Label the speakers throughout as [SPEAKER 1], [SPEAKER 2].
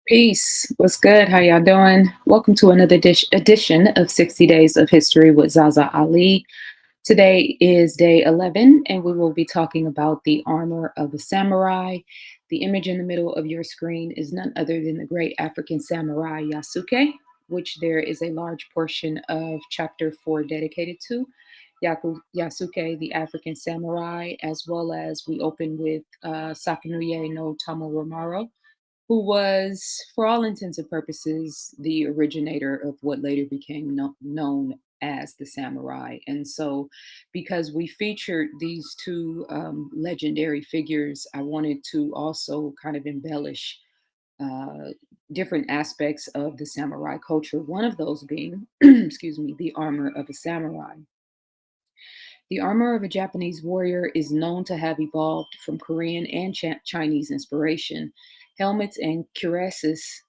[SPEAKER 1] Peace. What's good? How y'all doing? Welcome to another edition of 60 Days of History with ZaZa Ali. Today is day 11, and we will be talking about the armor of a samurai. The image in the middle of your screen is none other than the great African samurai Yasuke, which there is a large portion of chapter 4 dedicated to. Yasuke, the African samurai, as well as we open with Sakanuye no Tamoromaru, who was, for all intents and purposes, the originator of what later became known as the samurai. And so, because we featured these two legendary figures, I wanted to also kind of embellish uh, different aspects of the samurai culture. One of those being, excuse me, the armor of a samurai. The armor of a Japanese warrior is known to have evolved from Korean and Chinese inspiration. Helmets and cuirasses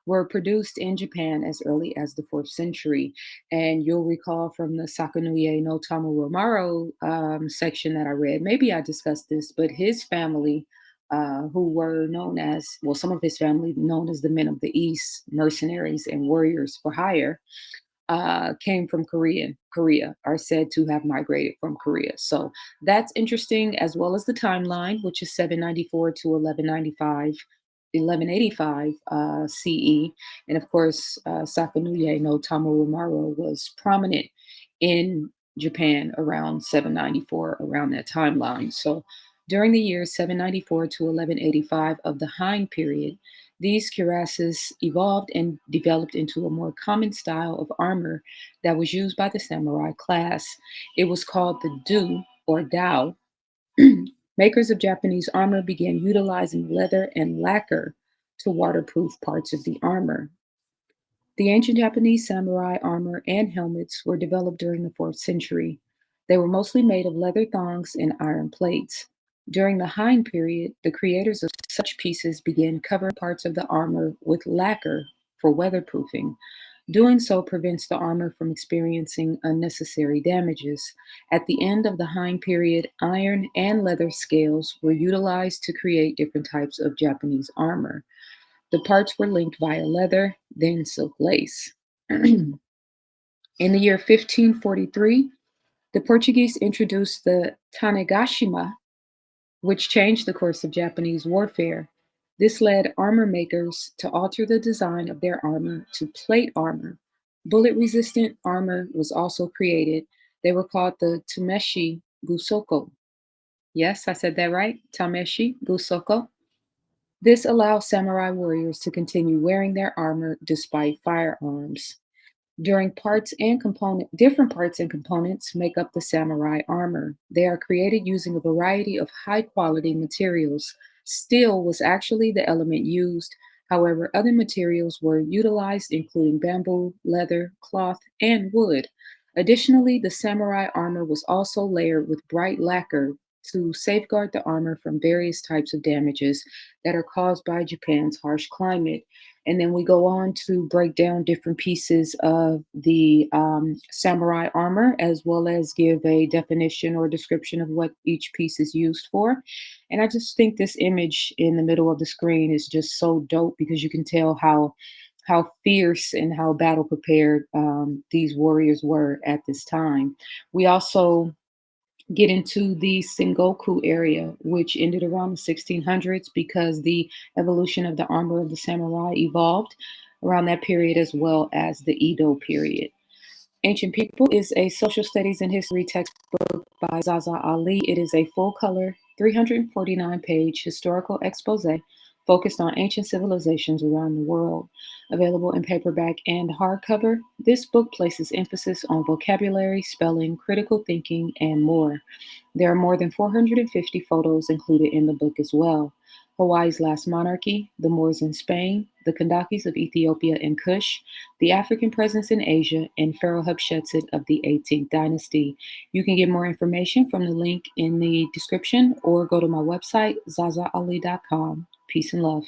[SPEAKER 1] were produced in Japan as early as the 4th century. And you'll recall from the Sakanuye no Tamoromaru section that I read, maybe I discussed this, but his family, who were known as, well, some of his family known as the men of the East, mercenaries and warriors for hire, came from Korea, are said to have migrated from Korea. So that's interesting, as well as the timeline, which is 794 to 1185 CE. And of course, Sakanuye no Tamoromaru was prominent in Japan around 794, around that timeline. So during the years 794 to 1185 of the Heian period, these cuirasses evolved and developed into a more common style of armor that was used by the samurai class. It was called the do or dao. Makers of Japanese armor began utilizing leather and lacquer to waterproof parts of the armor. The ancient Japanese samurai armor and helmets were developed during the 4th century. They were mostly made of leather thongs and iron plates. During the Heian period, the creators of such pieces began covering parts of the armor with lacquer for weatherproofing. Doing so prevents the armor from experiencing unnecessary damages. At the end of the Heian period, iron and leather scales were utilized to create different types of Japanese armor. The parts were linked via leather, then silk lace. In the year 1543, the Portuguese introduced the Tanegashima, which changed the course of Japanese warfare. This led armor makers to alter the design of their armor to plate armor. Bullet resistant armor was also created. They were called the Tameshi Gusoko. Yes, I said that right. Tameshi Gusoko. This allows samurai warriors to continue wearing their armor despite firearms. Different parts and components make up the samurai armor. They are created using a variety of high quality materials. Steel was actually the element used. However, other materials were utilized, including bamboo, leather, cloth, and wood. Additionally, the samurai armor was also layered with bright lacquer to safeguard the armor from various types of damages that are caused by Japan's harsh climate. And then we go on to break down different pieces of the samurai armor, as well as give a definition or description of what each piece is used for. And I just think this image in the middle of the screen is just so dope because you can tell how fierce and how battle prepared these warriors were at this time. We also get into the Sengoku area, which ended around the 1600s because the evolution of the armor of the samurai evolved around that period, as well as the Edo period. Ancient People is a social studies and history textbook by ZaZa Ali. It is a full color, 349-page historical expose focused on ancient civilizations around the world. Available in paperback and hardcover, this book places emphasis on vocabulary, spelling, critical thinking, and more. There are more than 450 photos included in the book as well. Hawaii's last monarchy, the Moors in Spain, the Kandakis of Ethiopia and Kush, the African presence in Asia, and Pharaoh Hatshepsut of the 18th dynasty. You can get more information from the link in the description or go to my website, zazaali.com. Peace and love.